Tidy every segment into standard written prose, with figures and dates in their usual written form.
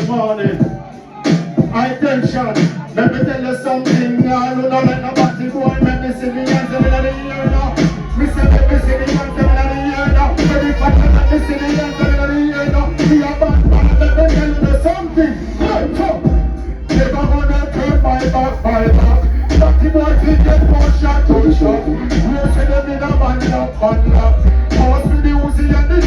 morning. Attention, let me tell you something. I don't know like nobody boy. Let me see the hands in the year now. Me say let me see the hands in the year now. Very fast, let me see the hands in the year now. We are bad man, let me tell you something. Never gonna turn my back. Lucky boy, he get one shot. You see them in a man up. Pass me the Uzi and the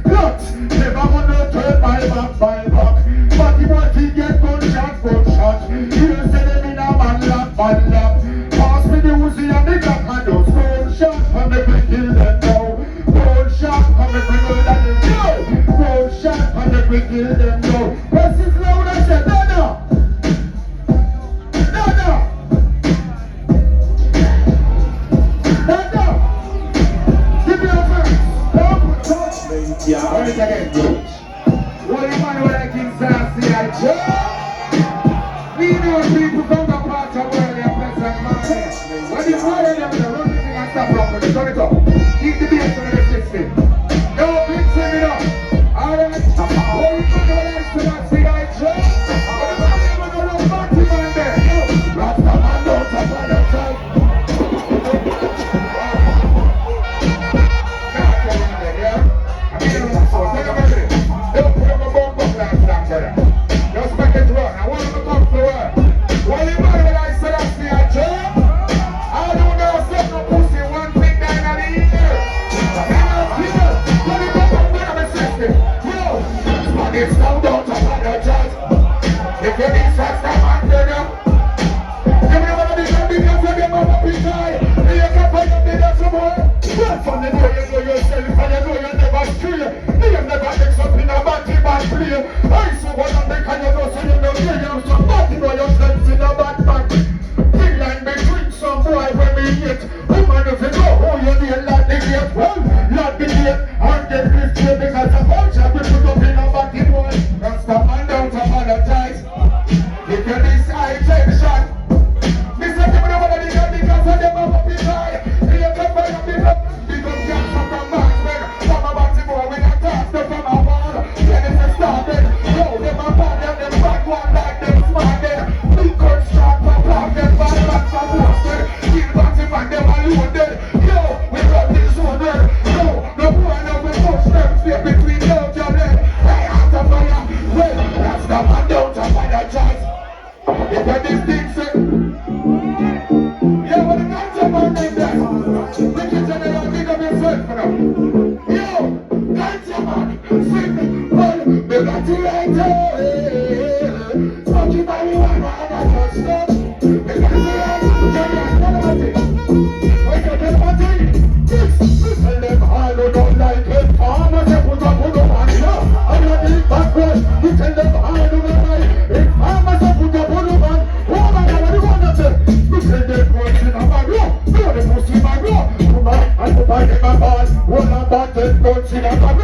Glocks. Never gonna turn my back. Lucky boy, he get one shot. You see them in a man up. Pass me the Uzi and the Glock and those gold shots. Come make me kill them now. Gold shot, come make me go down the hill. Gold shot, come make me kill them now. What's this loud I said, no. Yeah, what is that again? What do you want to like in Sassy? We know people from the part of the world they are pleasant man. When you follow them, they run the thing and stop properly. Turn it up. Keep the bass on the system. No, big turn it up. Alright. What do you want to like to Sassy? What do you want to look back to man there? Rasta man don't talk about themselves. Just make it run. I want to come to work. What you want when I said I see a job? I don't know if no pussy one thing down in the ear. What you want to do with the system? Yo, it's now down to apologize. If you need sex, I'm under them. Give me one of these videos when you're on the pizza. You can find a bit of some more. Well, from the day you know yourself and you know you're never free. You never mix up in a bad play. I see what I'm making you know so you know you're somebody know yourself in a bad. Big line me drink some boy when we eat. Woman if you know who you need, lad the gate. Well, lad the gate. And get this game because a bunch of people put up in a body boy. Rasta man down to apologize. If you decide attention. Me say give me the money because of them up in high. You can buy a big up. Big up cancer from Marksman. From a body boy when I talk stuff from a wall. When it's started. Yo, them a bad and them bad one like them smart there. Big gun shot for pop them bad back for posted. Kill body man them a loaded. Yo, we run this one there. Yo, no boy now we push them straight between them jabber. Hey, after fire. Well, that's the man down to apologize. If you this thing say. Yo, what the ganja man name there? Make it general, big up yourself for now. Yo, ganja man, sing. Well, me got you right there. Smoking marijuana and I can't stop. Me got you right there. Tell them a thing. Wait, tell them a thing. Yes, tell them all who don't like it. Farmers, they put up on the man. I'm not in backwards. You tell them all who don't like it. Farmers, they put up on the man. Oh my God, what do you want to say? You tell them what's in a man. No, the pussy man. Come on, I put my name on ball. One about 10 guns in a man.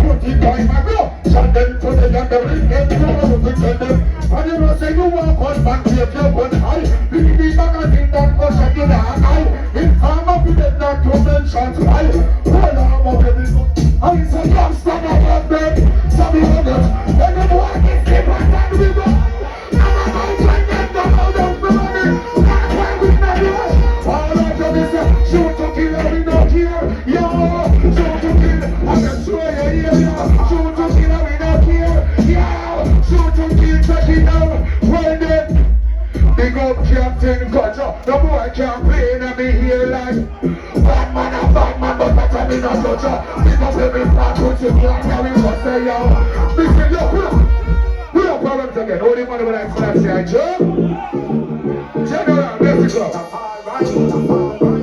Put it by my bro. Shut them to the young ring. Get you tell them. And you know say you walk on back to your one high. You need the magazine that goes up in the eye. In farm of the dead not to mention high. Hold on, my baby. I say youngster that have been. Some of others. When the boy gets hit and then we go. And I'm not trying to get them out of the money. That's why we not here. All I do is say, shoot to kill, we not here. Yo, shoot to kill. I can show you here. Shoot to kill, we not here. Yo, shoot to kill, check it out. Well then, big up Captain Cutter. The boy can't play in me here like bad man, but that's a me not touch her. Big up every part, put you down, now we must say yo. Me say yo, we have problems again. Holy money when I say I jump. General, let's go.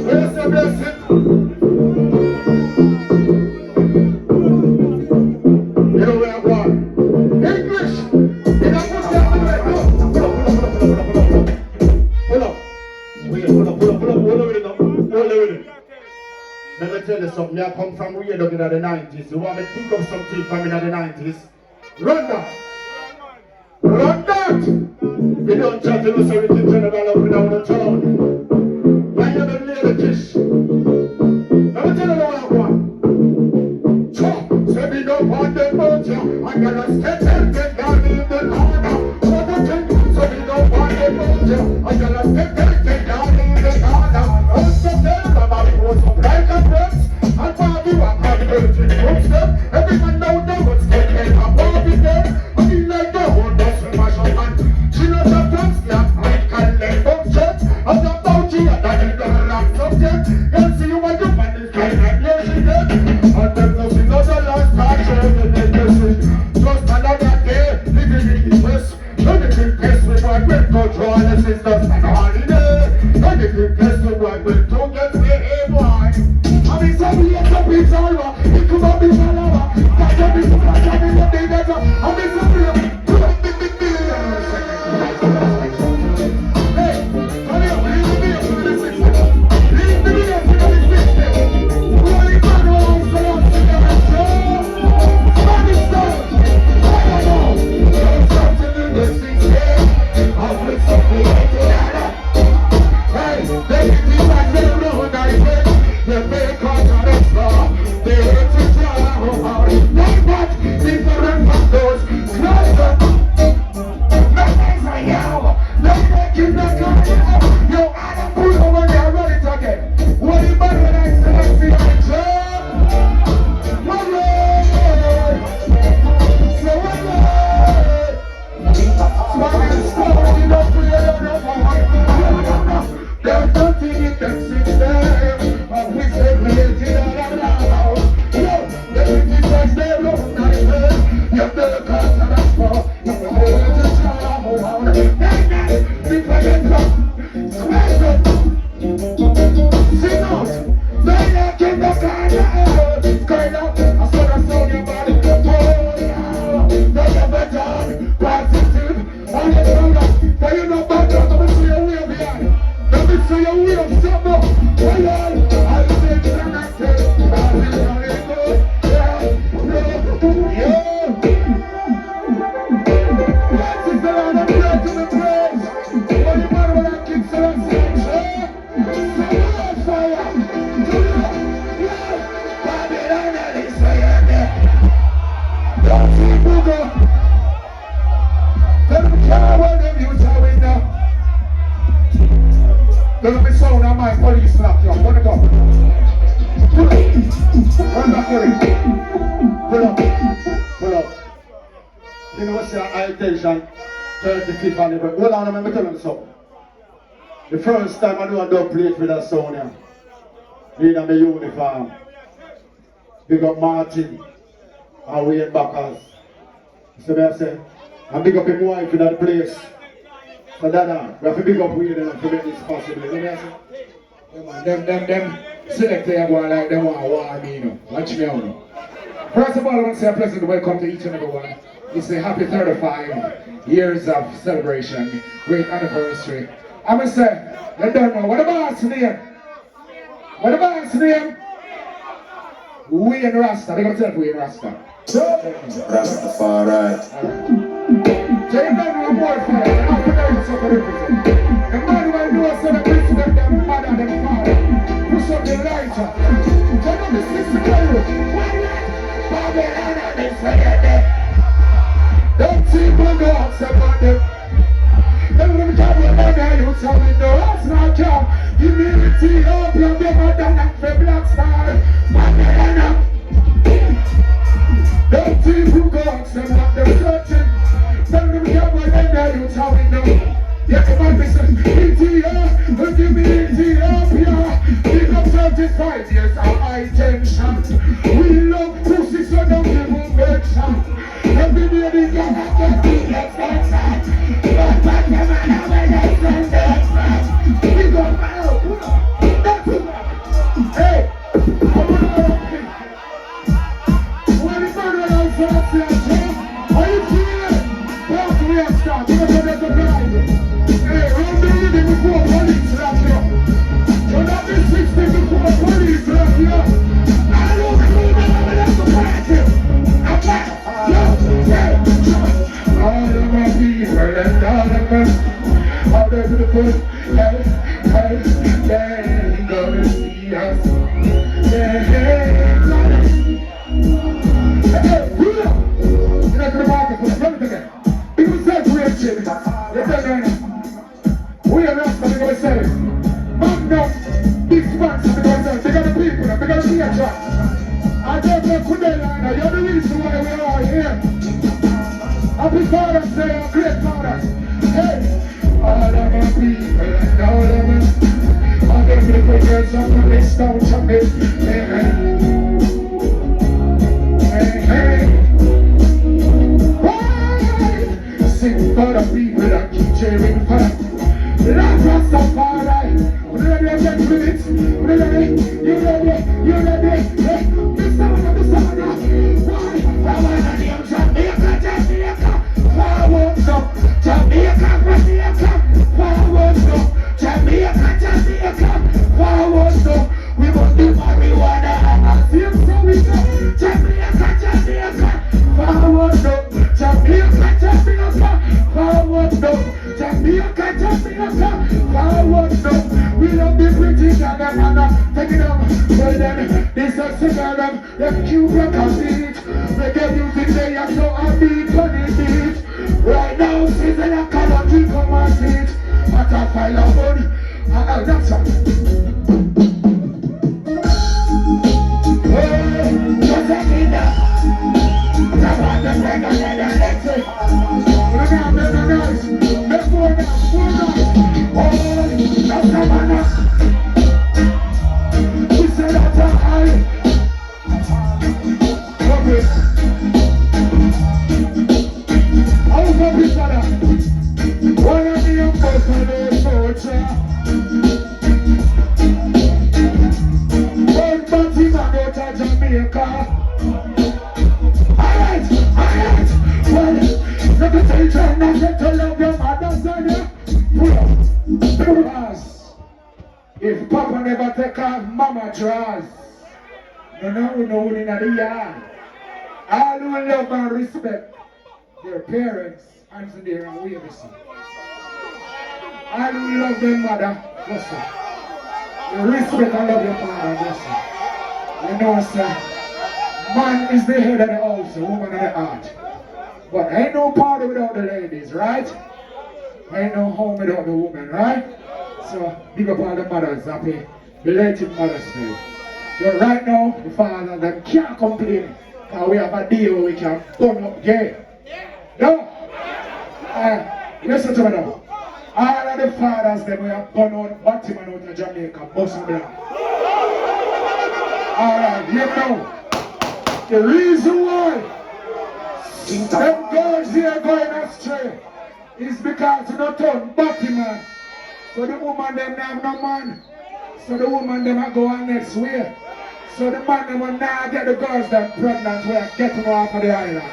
Where's the blessing? You know where I'm going. English. You know what's happening? Pull up. Let me tell you something. I come from way looking at the 90s. You want me to think of something from in the 90s? Run that. Run that. You don't try to do something general up and down the town. Why you don't need a kiss? Let me tell you what I want. Say me don't want them boat, yeah. I'm gonna step and get down in the night. Everyone know what's taking a Barbie there. I mean like the whole bus with my shop and she knows the plans, yeah, I can let function. I'm not about you, and I need the rock subject. You'll see you when you find this kind of music there. And them no see no the last time, show the message. Just another day, living in the west. Anything test with what we're control, this is just an holiday. Anything test with what we're to get me a boy. I mean, some years of it's all it could not be follower. That's what it's about, I mean, what they get up. I mean, some real. Hey, hurry up, leave the video for the 6 seconds. Leave the video for the 6 seconds. Holy man, oh, so I'm together, so. Milestones. I don't know. There's something in the 6 seconds. I'll put something in it. Hey, they give me back their road, I say. They make us on the floor. They hate to travel out. They watch different from those closer. Nothing's a yo. No making the gun. Yo, I don't put over there, run it again. What do you want when I say I see the job? One way. So one way. Smiling slow, you don't play on the phone. There's nothing in that system. We say created out of the house. Yo, everything that's there, no, not good. You better cause an asphalt. You will hold it to travel out. People get up, smash up. Sing out. They not in the corner. It's going up. I saw the sound your body. Oh, yeah. They never done. Positive. On the ground. But you know about that. I'm going to see your way behind. Let me see your wheel, something. Hold on, I'll take it and I say, I'll be on it, What is the Lord of prayer to the praise? What you matter when I kick so I'm saying, say on fire, Babylon, and it's fire there. Don't see Google. Tell them can't hold them, you tell me now. There'll be sound on my police slap you. What go? Pull up. Run back here. Pull up. Pull up. You know what's your high attention? 35th anniversary. Hold on, let me tell them something. The first time I do a dub plate with that sound here. In my uniform. Big up Martin. And Wayne Backers. So there I say. And big up his wife in that place. So that we have to big up Wayne enough to make this possible. You know what I say? Them select there going like them want to war me, you know. Watch me out now. First of all, I want to say a pleasant welcome to each and every one. It's a happy 35 years of celebration, great anniversary. I'm going to say, you don't know, what the boss name? What the boss name? Wayne Rasta. They're going to tell Wayne Rasta. Rastafari. So you don't know more for it. I'm going to suffer represent. The man will do a son of respect them mother and them father. Push up the lighter. Turn up the sister girl. Babylon and this fire there. Them people go upset about them. Them women come with money, you tell me no, that's not job. Give me the tea up, you're better than that for Black Star. Babylon. Them people go upset about them searching. Them women come with money, you tell me no. Yeah, come on, listen. ETA, give me ETA, yeah. Big up 35 years of high tension. We love pussy, so don't give them make shot. Every day they get the extension. But back the man out when they send the express. We go now. That's it. Hey, I'm gonna when the murder on Sunday, are you feeling? That's the way I start. You're gonna get the hey, run the living before police slap you. You're not the 60 before police slap you. I don't Kudelana, you're the reason why we're all here. Happy Father's Day, our great fathers. Hey, all of my people and all of them. All them little girls on the list down to me. Hey, hey. Hey, hey. Why? Sing for the people that keep cheering for them. Love Rastafari. You ready again for it? You ready? You ready? You ready? Hey, Mr. Why? I wanna name Jamaica, Jamaica. Forward up, Jamaica, Jamaica. Forward up, Jamaica, Jamaica. Forward up. We must be marijuana and a same so we go. Jamaica, Jamaica. Forward up, Jamaica, Jamaica. Forward up, Jamaica, Jamaica. Forward up. We don't be British and them and take it up. Well then, this is them Cuban can beat. Reggae music they are so upbeat on the beat. Right now, Sizzla country come and teach. What a pile of money. That's all. Hey, just take it down. That's what the reggae let's say. Look at them nice. Let's go now. Oh, that's the man. We say that's a high. One of the young boys on the soldier. One party man out of Jamaica. Alright. Well, let me tell you, not get to love your mother's son. Pull up. If Papa never take off Mama draws, no one in the yard. All who love and respect their parents, hands in the air and wave the sun. All who love their mother, listen. You respect and love your father, listen. You know, sir, man is the head of the house, the woman of the heart. But ain't no party without the ladies, right? Ain't no home without the woman, right? So, big up all the mothers, happy belated Mother's Day. But right now, the fathers them can't complain. Because we have a deal where we can burn up gay. No? Listen to me now. All of the fathers them we have burn out Batman out of Jamaica, Bossa Black. Alright, you know. The reason why them girls here going astray is because you don't turn Batman. So the woman them have no man. So the woman them are going next way. So the man them will now get the girls that pregnant we are getting off of the island.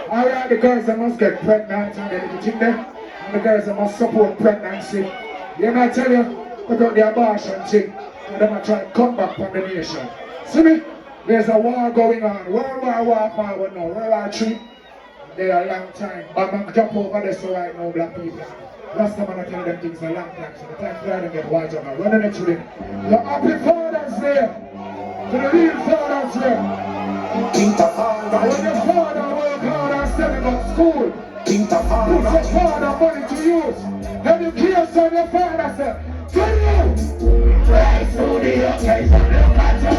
Alright, the girls that must get pregnant and everything there. And the girls that must support pregnancy. You know I tell you, put out the abortion thing. And them are trying to come back from the nation. See me? There's a war going on. World War forward now. World War III. They are a long time. But I'm jump over there so right now, black people. Last time I tell them things a long time. So the time for them get wise on. Running it to them. The happy Father's Day. To the real fathers here. When your father work hard and send him up school, put your father money to use. Education your father said, tell you, rise to the occasion, look at you.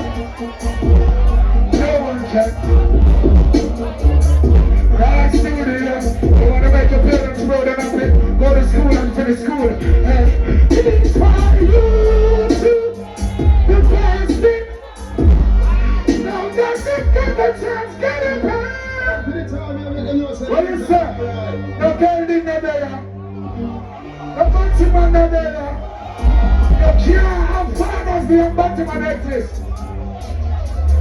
No one can. Rise to the occasion. You want to make your parents proud and happy, go to school and finish school. It's for you to the best thing. That's it, get the chance, get it back. What you say? No girl in the day. No Batman in the day. You can't have fathers be a Batman exist.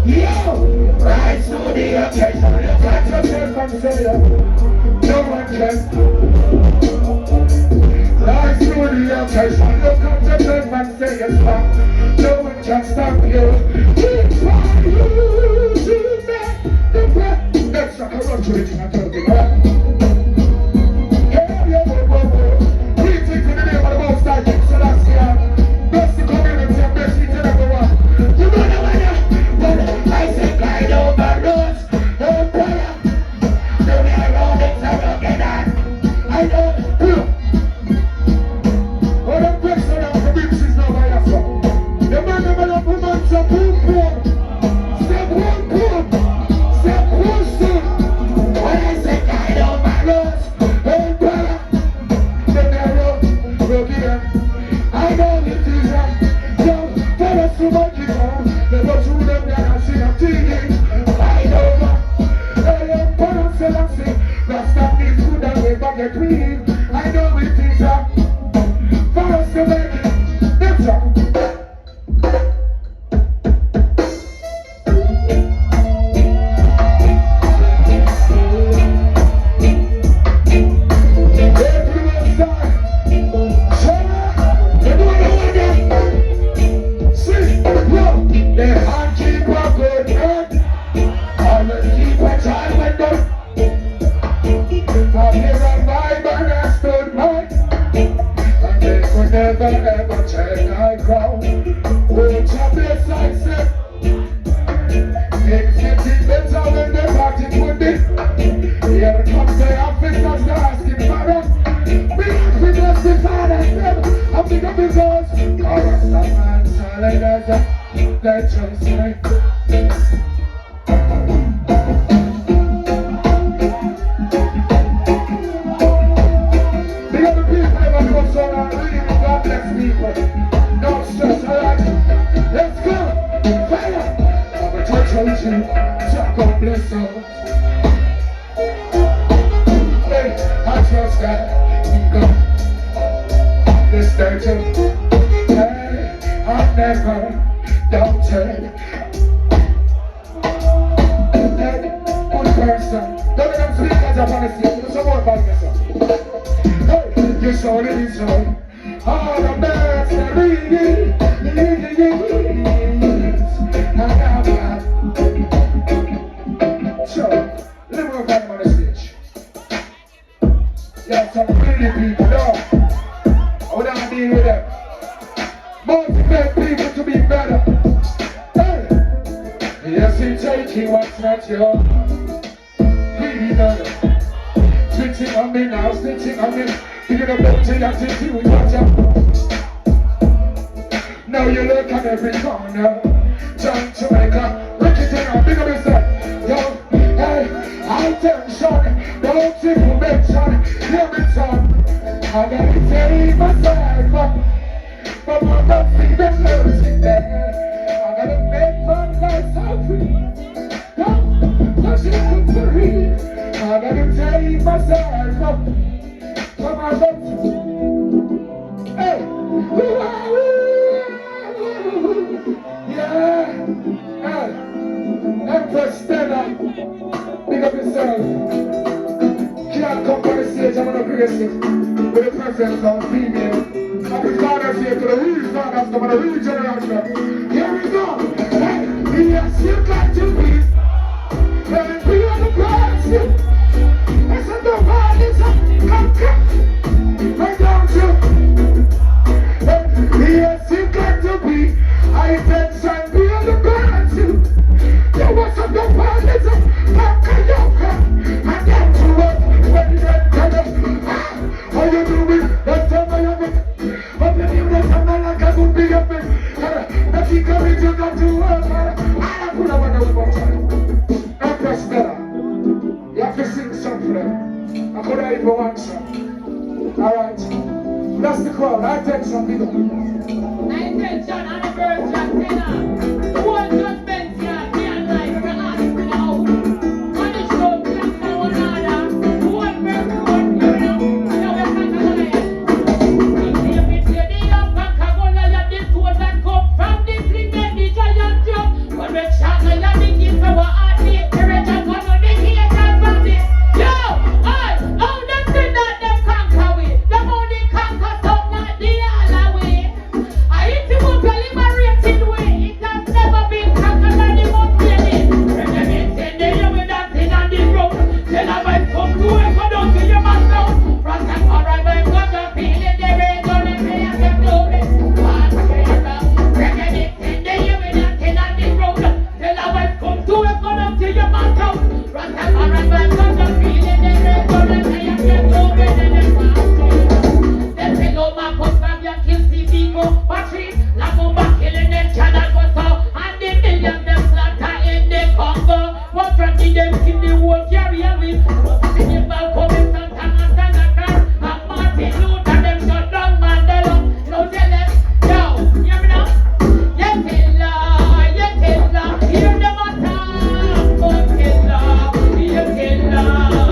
Yo! Rise to the occasion. Look at yourself and say no one can. Rise to the occasion. Look at yourself and say it's back. No one can stop you. It's for you. Let's not run to it and tell them, right? Hey, yo, greetings in the name of the Most High, King Selassie. Bless the community and bless each and every one. You know the weather, but I say glide over roads. Oh, brother, the way around it's a rugged ass. I know, well, them breaks around the beaches now by yourself. The man never love woman, so boom, boom. Say boom, boom. Selassie. Rasta needs food and we forget we. I know it is a first to make it. That's all. Hear them attack, but kill them,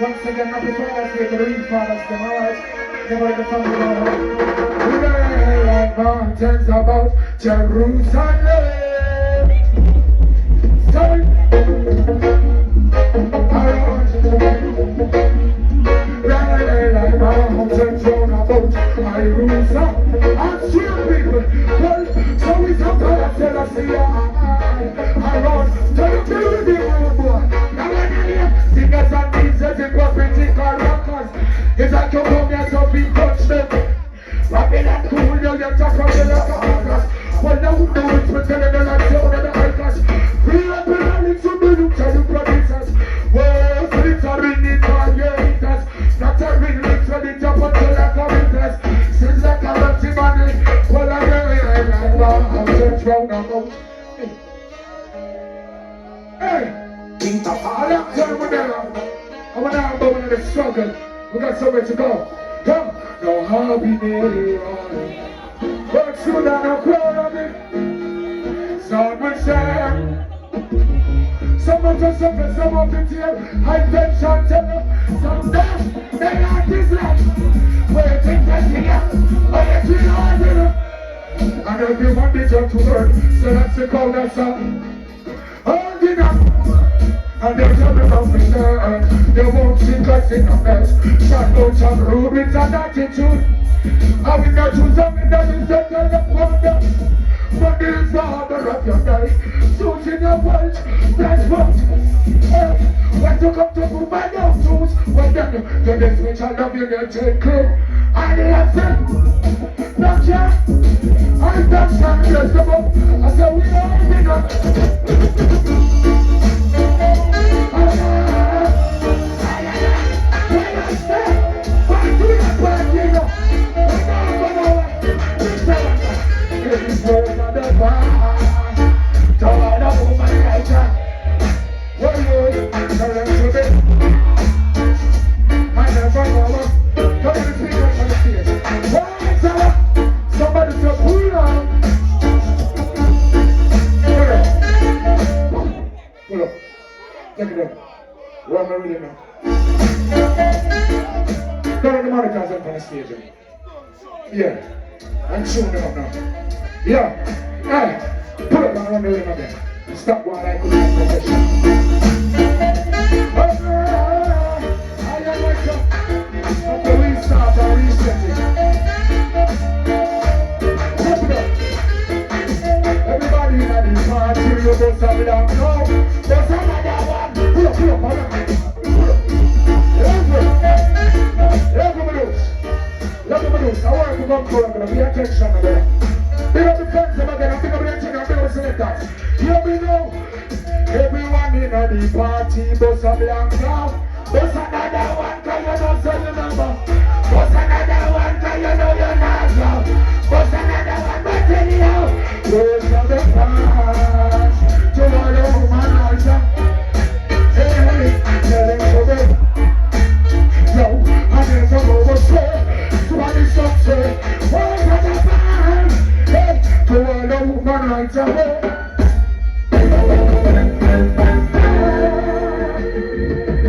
Once again, happy Father's Day to the real Father's Day, alright? Never the family alright. We lay like mountains about Jerusalem. Sorry. Lay like mountains round about Jerusalem. I'm still people. Well, so we talk about Selassie. I run to the building, boy. Now when I hear singers and dancers in prophetical rockers, it's like you come here so we touch them. Rapping and cool, you talk from the like a hikers. Well, now we know it's for telling them like so the hikers. We up in a little bit of tell you producers. Well, so it's a ring it for your haters. Not a ring it for the top until like a winters. Since like a empty money, well, I'm very like I'm just round about. Hey! I don't tell you what they're on. I'm not about in the struggle. We got somewhere to go. Come, no hobby near on. But soon I don't cry on me. Some will share. Some of us suffer, some of the tear. High tension tell. Some dash, they like this life. Where you think that's here? Where you feel all dinner? And everyone deserves to learn. So that's the call that's up. All dinner. And there's a bit of concern. You won't see us in a mess. Shut out some rude with an attitude. I will not choose something that is better than wonder. But this is the harbour of your life. Suits in your world, that's what. When you come to move my down shoes, well then you next which I love you, you take clue. I love them. Not ya. I'm not some years ago. I said we all been up. Yeah, I'm showing them up now. Yeah, hey, put up and run the rhythm again. Stop while I could be professional. I am myself. After we start and reset it. Put it up. Everybody in the party, you go stop it down. No, there's another one. Pull up, hold on. I want to come forward and be attention again. Big up the friends again, big up the attention, big up the selectors. Here we go. Everyone in the party, bust a blank now. Bust another one, cause you know so you number. Bust another one, cause you know you're not now. Bust another one, but anyhow. Bust a the pass to all the woman like that. Hey, tell them so big. Yo, I never go astray. Somebody stop say, what's on the band? Hey, to all the woman right away.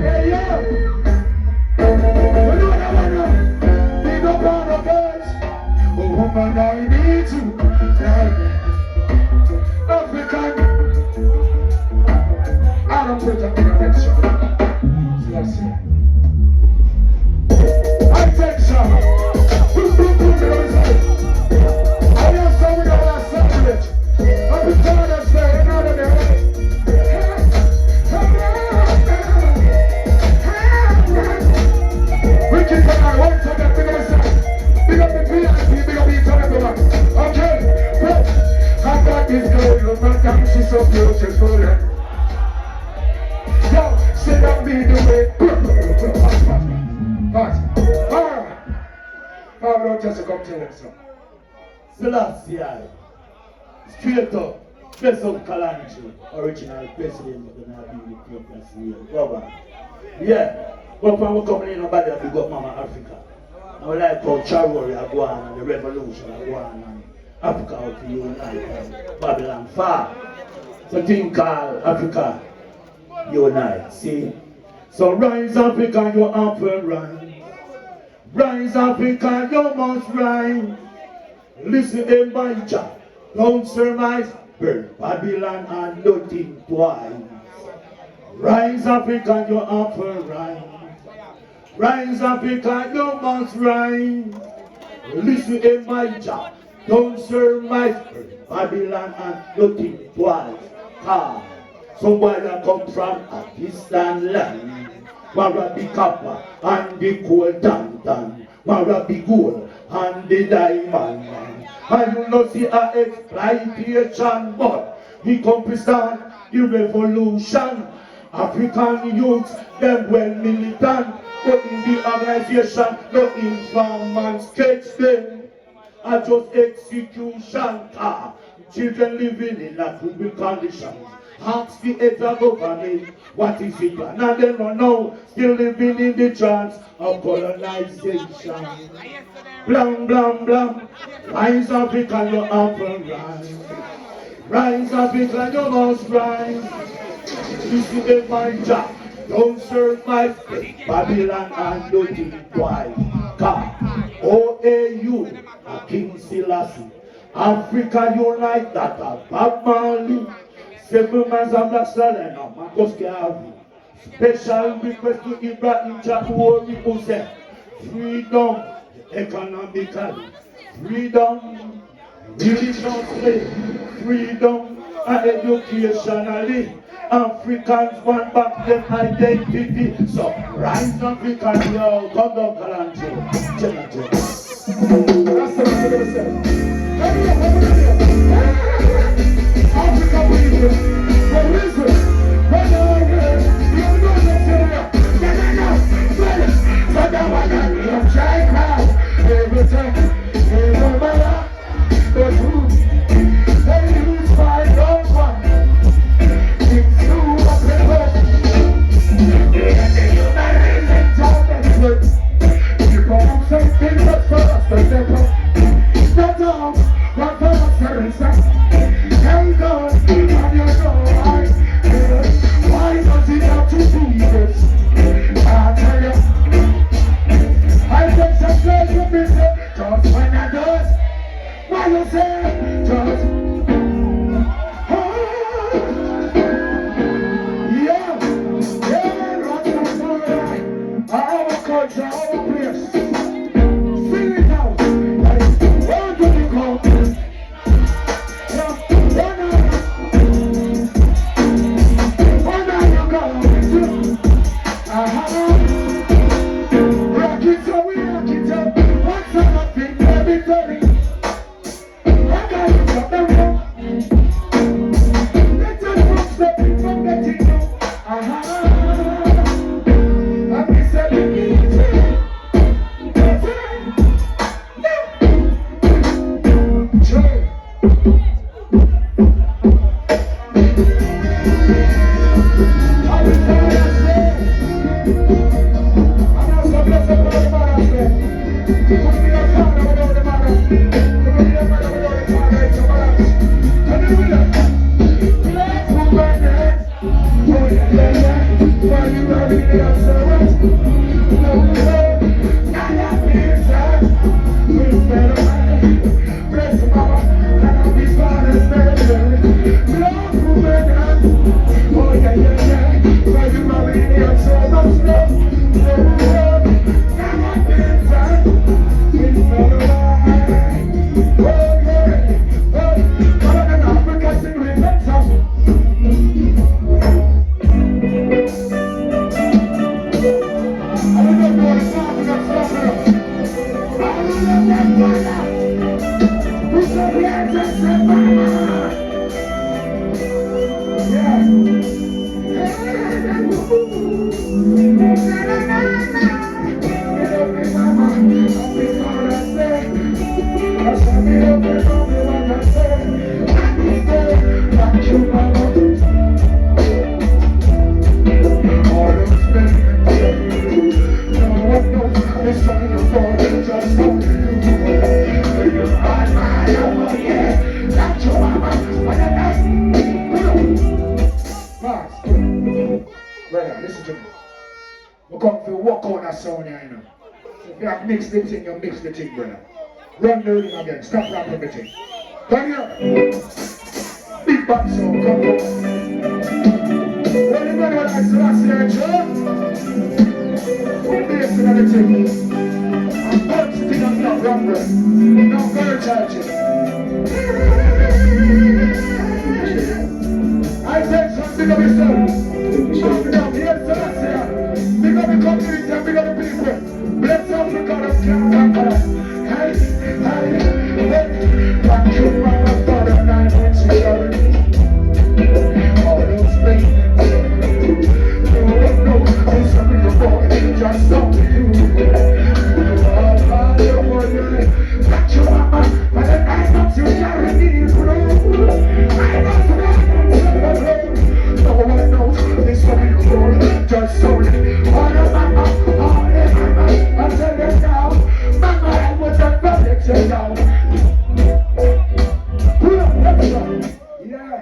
Hey, yo. You know what I wanna? Big up all the girls. Oh, woman, I need you. African. I don't put up in a picture. See, I see. Attention. Alright, just a come tell him so. Selassie, straight up, best of Kalanji, original president of the Nabi Club brother. Yeah, but when we're coming in, nobody will big up Mama Africa. I would like how Charity are going and the revolution are going and Africa out to unite and Babylon far. So thing called Africa unite, see? So rise Africa, you have to rise. Rise Africa, you must rise. Listen, Elijah, don't surmise, burn Babylon and nothing twice. Rise Africa, you have to rise. Rise Africa, you must rise. Listen, Elijah, don't surmise, burn Babylon and nothing twice. Somebody come from a distant land. Marabi copper and the gold tantan, Marabi gold and the diamond. And you know see a exploitation, but we come to start the revolution. African youths, them well militant, but in the organization, no informal sketch them. I just execution. Children living in a food conditions. Ask the head of government, what is it? And they don't know, still living in the trance of colonization. Blam, blam, blam. Rise Africa, you have to rise. Rise Africa, you must rise. Listen to my job. Don't survive Babylon and nothing twice. OAU, a King Selassie. Africa unite that a Bob Marley. Several months of Black Stalin, Marcus Garvey. Special request to Ibrahim Chakuori who said, freedom economically, freedom religiously, freedom and educationally. Africans want back their identity. So rise African, yo, come down Kalanji. That's what I'm going to say. Africa people, but listen, when you're here, you know what's in here. So that one I'm trying now. Every time, every mother, the truth. They use my own one. It's true of the world. And the human reason job and work. People have something but for us to settle. Not all, but for us to respect. Thank God, and you know why does it have to be this? I tell you, I take some pleasure with it, just when I does. Why you say, just, yeah, lots of story, our culture, our place. Sing it out, like, where do you go? Mix the thing, you mix the thing, brother. Run the rhythm again, stop rapping the thing. Come here. Big band song, come on. When you gonna like Selassie, Joe? Put the bass in the thing. And punch the thing on top, run, brother. Now go charge it. I said something of yourself. Shout it up, here's Selassie. Big up the community and big up the people. Bless Africa, the Canada. Hey, hey, hey. Thank you, mama, for the 9 months security. All those things. No, it's a real boy. Just don't do it. All by your boy. Thank you, mama, for the 9 months security. I know the 9 months security. No one knows it's a real boy. Just don't do it. All the mama, all the mama. I tell you now, mama, I was a perfect now. Pull up, let's go. Yeah,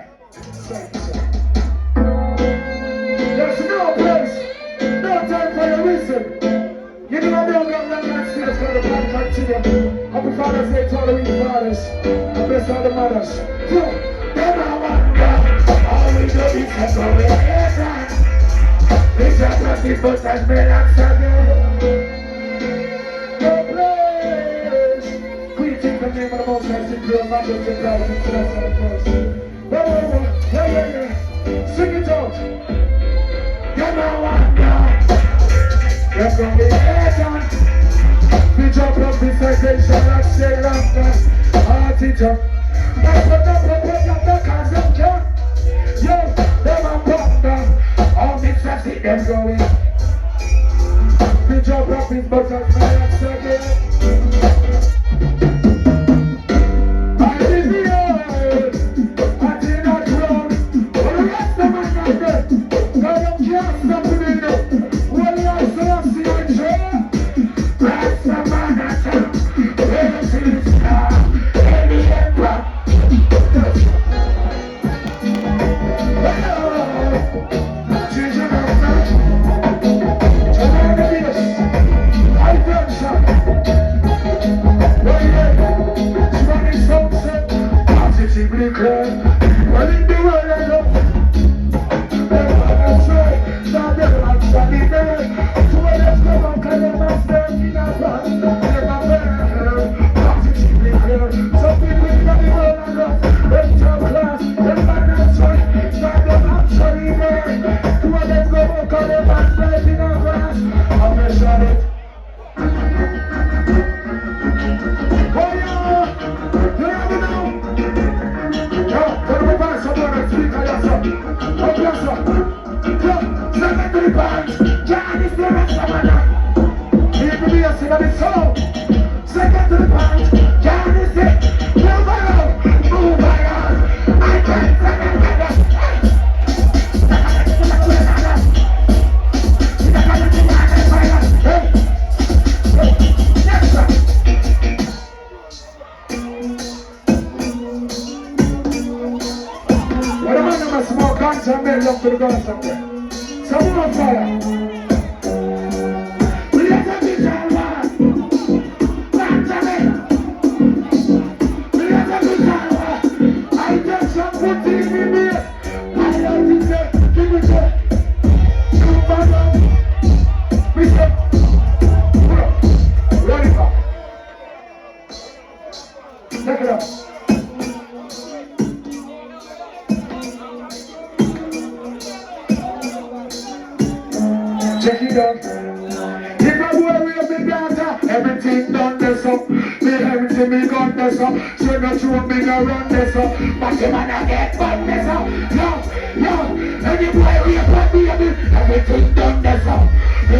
there's no place, no time for your reason. You know we don't got long night stairs for the plan continue. Happy Father's Day to all the wee fathers, and bless all the mothers. Never wonder, all we do is to go with it. It's just what the bus has been answered. The name of the most handsome girl, not just a guy, it's just a person. Yeah. Sing it out. Come on, you're gonna be better. We jump up the citation like Sri Lanka. Ah, teacher. That's what the cause of care. Yo, them a pop down. All mix I see them going. We jump up his buttons, man, I'm second. Check it out. If I worry of me daughter, everything done this up. Me everything me got this up. So not you me no run this up. But the man I get fun this up. Yo, any boy we put me everything done this up. Me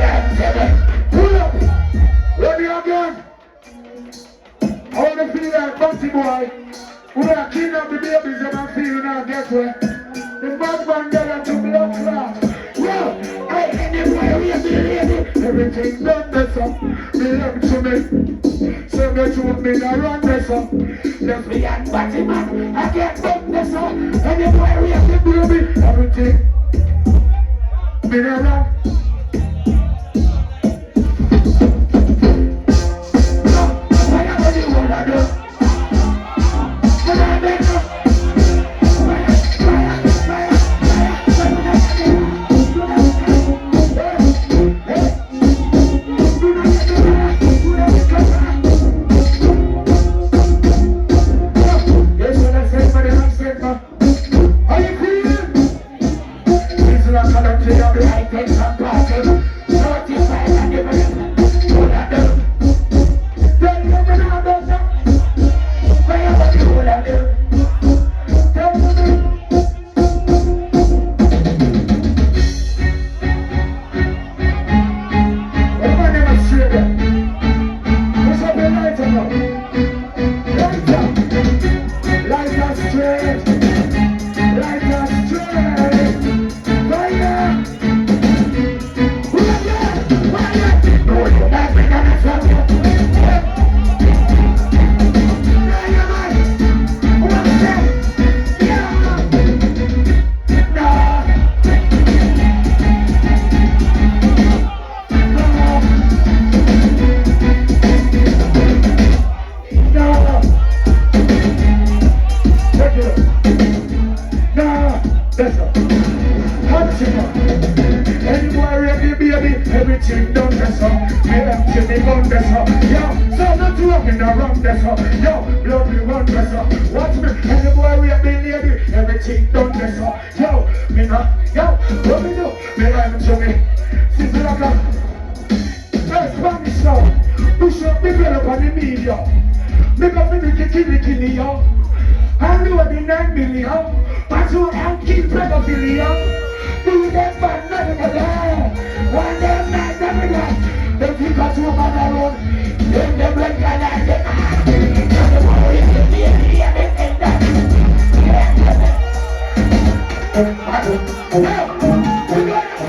everything done this up. Me love to me. So me truth me not run this up. Lesbian body man, I can't run this up. Anywhere we have to do me, everything. Me not run. Everything done this up, me empty me gun this up. Yo, so not wrong in the wrong this up. Yo, blood me run this up. Watch me, and the boy rape me lady. Everything done this up. Yo, me not, yo, what me do? Me rhyme to me. Sizzla come. First Spanish now. Push up the girl up on the media. Make up the kill yo. And do the 9 million. Pursue and kill pedophilia. Do them bad nothing again. One them night every night. They think I to Maroon. Then them like a night. And the boy is the baby and everything that. Now, we go now.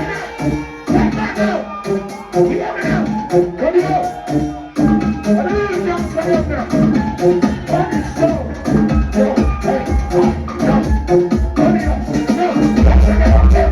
We have it now. Come here. I don't know if you're saying up there. On this show. Yo, hey, come here. No, that's up there.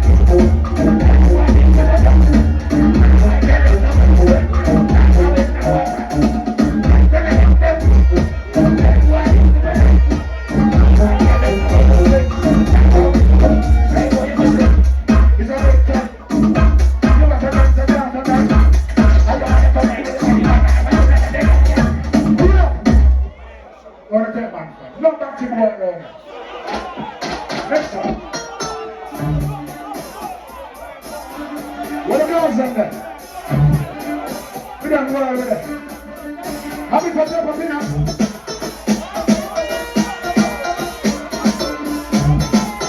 What the girls up there? We don't go over there. Happy for the dinner.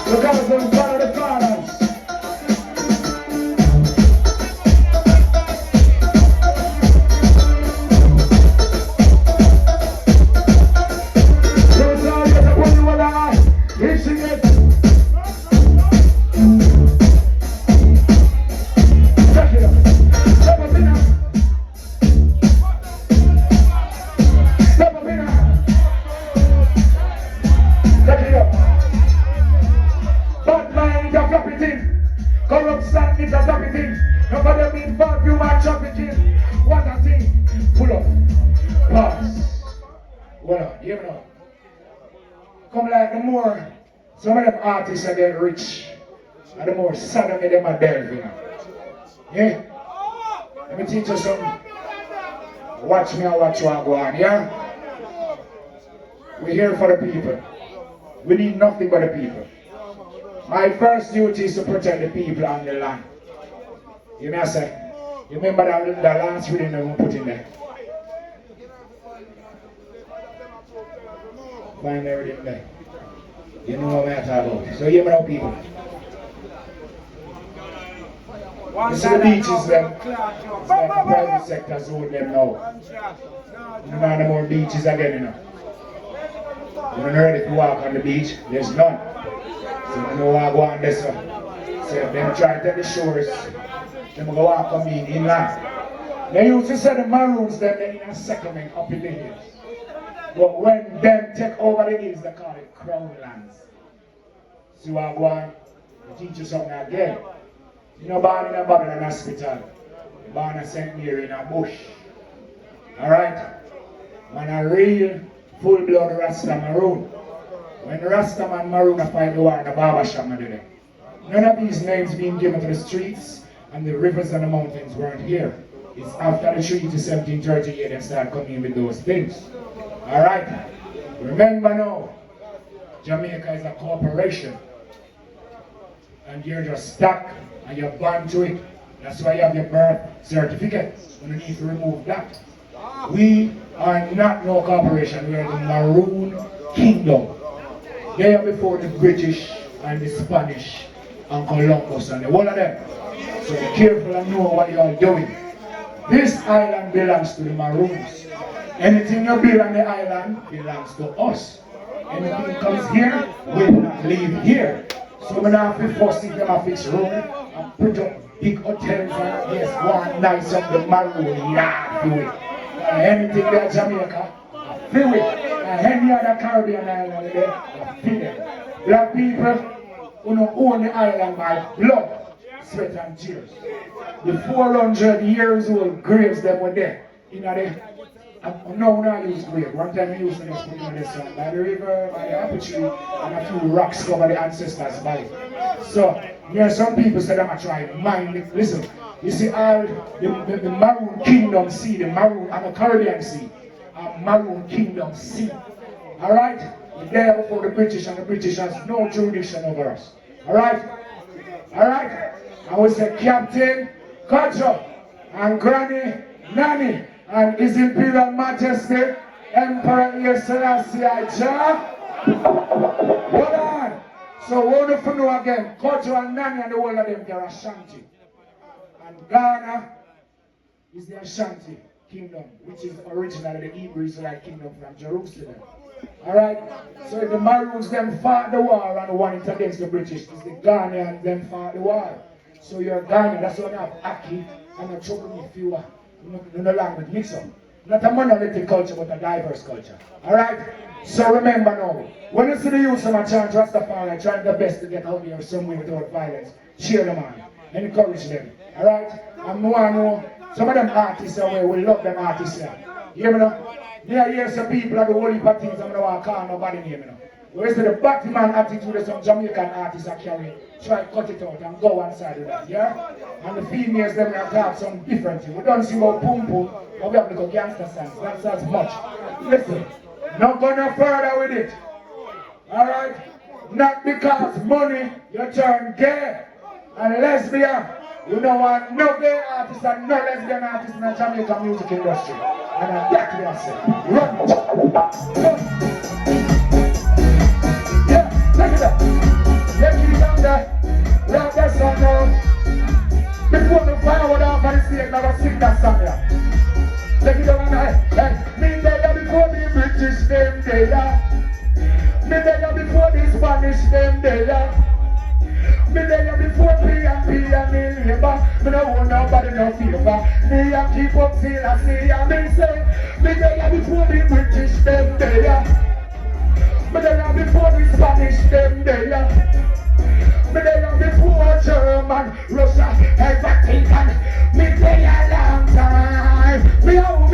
The girls are in front of the cars. Those are the ones who are there. Here she is. Corruption is a happy thing. Nobody mean bad human trafficking. What a thing. Pull up. Pause. What up? Hear me now. Come like the more some of them artists are getting rich. And the more sodomy them are delving. Yeah? Let me teach you something. Watch me and watch you and go on, yeah? We're here for the people. We need nothing but the people. My first duty is to protect the people and the land. You know what I say? You remember that the last reading that we put in there? Find everything there. You know what I'm talking about. So hear me now, people. You see the beaches them? It's like the private sector zone them now. You don't know no more beaches again, you know. You're not ready to walk on the beach, there's none. So you know what I go on this one. So if them try to take the shores, them go walk on me inland. They used to say the Maroons, them they in a settlement up in the hills. But when them take over the hills, they call it crown lands. See what I want? They teach you something again. You know, born in a Babylon hospital. Born in St. Mary in a bush. Alright? Man, a real full-blood Rasta Maroon. When Rasta man Maroon fight the war in the barbershop, do them. None of these names being given to the streets and the rivers and the mountains weren't here. It's after the treaty 1738 they start coming with those things. Alright? Remember now, Jamaica is a corporation. And you're just stuck and you're bound to it. That's why you have your birth certificate. You need to remove that. We are not no corporation. We are the Maroon Kingdom. They are before the British and the Spanish and Columbus and the whole of them. So be careful and know what you are doing. This island belongs to the Maroons. Anything you build on the island belongs to us. Anything comes here will not leave here. So we now have to force them to fix road and put up big hotels and yes, one nice up the Maroon yard do it. Anything there Jamaica, I feel it. And any other Caribbean island there, I feel it. Black people who don't own the island by blood, sweat and tears. The 400 years old graves that were there. You know they no, not use grave. One time we used to just put on the sun by the river, by the apple tree, and a few rocks cover the ancestors' body. So, there are some people say that I try to mind it. Listen, you see all the Maroon Kingdom Sea, the Maroon and the Caribbean Sea, Maroon Kingdom Sea. Alright? We're there before the British, and the British has no jurisdiction over us. Alright? Alright? I would say Captain, Kojo, and Granny, Nanny, and His Imperial Majesty, Emperor Selassie Jah. Hold on. So we want to know again, Kojo and Nani and the whole of them, they're Ashanti. And Ghana is the Ashanti kingdom, which is originally the Hebrew Israelite kingdom from Jerusalem. Alright? So if the Maroons them fought the war and won it against the British, it's the Ghanaians them fought the war. So you're Ghana, that's why you have Aki and a trouble if you are. No language mix up. Not a monolithic culture, but a diverse culture. Alright? So remember now, when you see the youth of a chant Rastafari trying their best to get out there some way without violence, cheer them on, encourage them. Alright? And I know some of them artists are where we love them artists here. You hear me now? There are some people at the whole heap of things I'm not call nobody name, you know. Whereas the Batman attitude of some Jamaican artists are carrying, try cut it out and go one side of that, yeah? And the females them have got some different thing. We don't see about pum pum, but we have to go gangster songs. That's as much. Listen, not gonna further with it. Alright? Not because money you turn gay and lesbian. You don't want no gay artists and no lesbian artists in the Jamaican music industry. And that's what I say. Run it. Take it up. Let's get it down there. Rock that song now. Before the firewood off on the stage, never sing that song here. Take it down there. Hey, me there before the British them there. Me there before the Spanish them there. Me there before P&P and me labor. Me no want nobody no favor. Me a keep up till I see and me say. Me there before the British them there. Me there before the Spanish them there. Me there before German, Russia, everything. Me there a long time. Me oh,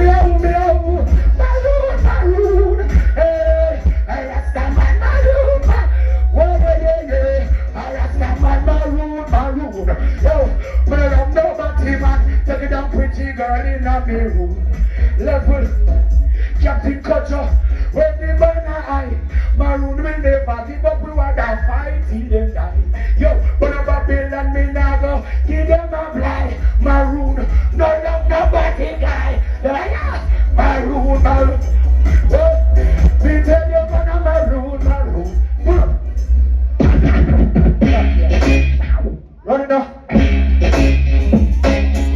Maroon. Hey, Rastaman Maroon. Yeah. Rastaman Maroon. Yo, me there have nobody man. Take it down pretty girl in a room. Level, Captain Kojo. When the banner high, Maroon will never give up. We want to fight till they die. Yo, but a Babylon me now go give them a blind. Maroon, no love nobody guy. Maroon. Me tell you gonna Maroon. Run it now.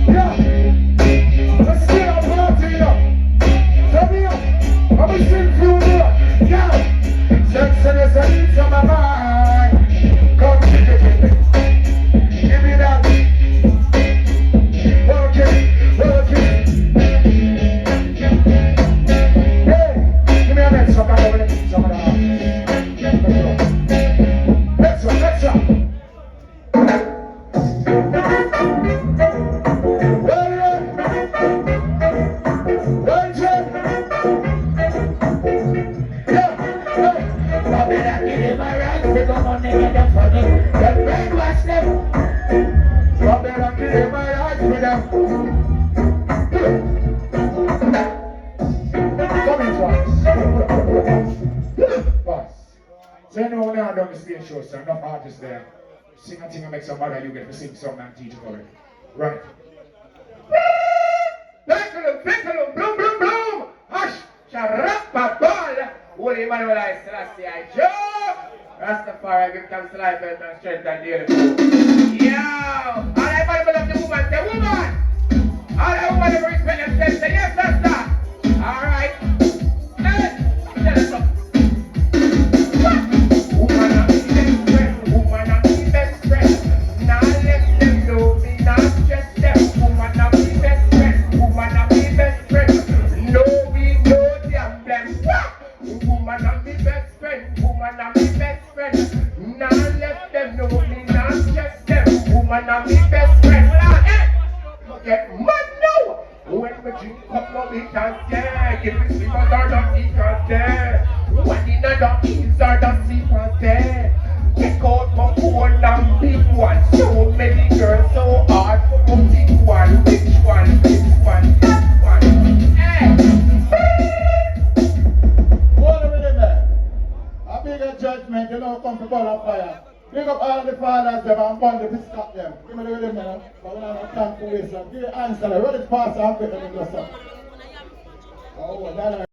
Yeah. Let's get our party now. Tell me up. I'm a sing through there. Yeah. Sex and it's a my mind. Come give me that. Okay. know when I done the stage show, so enough artists there. Sing a thing and make some mother you get to sing song and teach it already. Right. Pencil, bloom, bloom, bloom. Hush, sharappa ball. Holy Emmanuel I Selassie I Joe. Rastafari give thanks to life, health and strength and daily food. Yo, all I man love the woman, say woman. All the woman ever respect themselves, say yes, that's that. All right. Tell us something. Woman and me best friend, woman and me best friend. Now let them know me, not just them. Woman and me best friend, woman and me best friend. No, we know them, woman and me best friend, woman and me best friend. Now let them know me, not just them. Woman and me best friend. Get mad now. When we drink up no we can stare. Give me sleepers or don't eat us there. One in a dog eats or don't sleep us there. Check out my phone and big one. So many girls so hard for my big one. Which one? This one? That one? Hey! Hold on with it, man. A bigger judgment, you know, come to ball of fire. Big up all the fathers them and bond the biscuit them. Give me the rhythm, man. But we don't have time for waste. Give the answer. Ready to pass and get them in the sun. Oh, that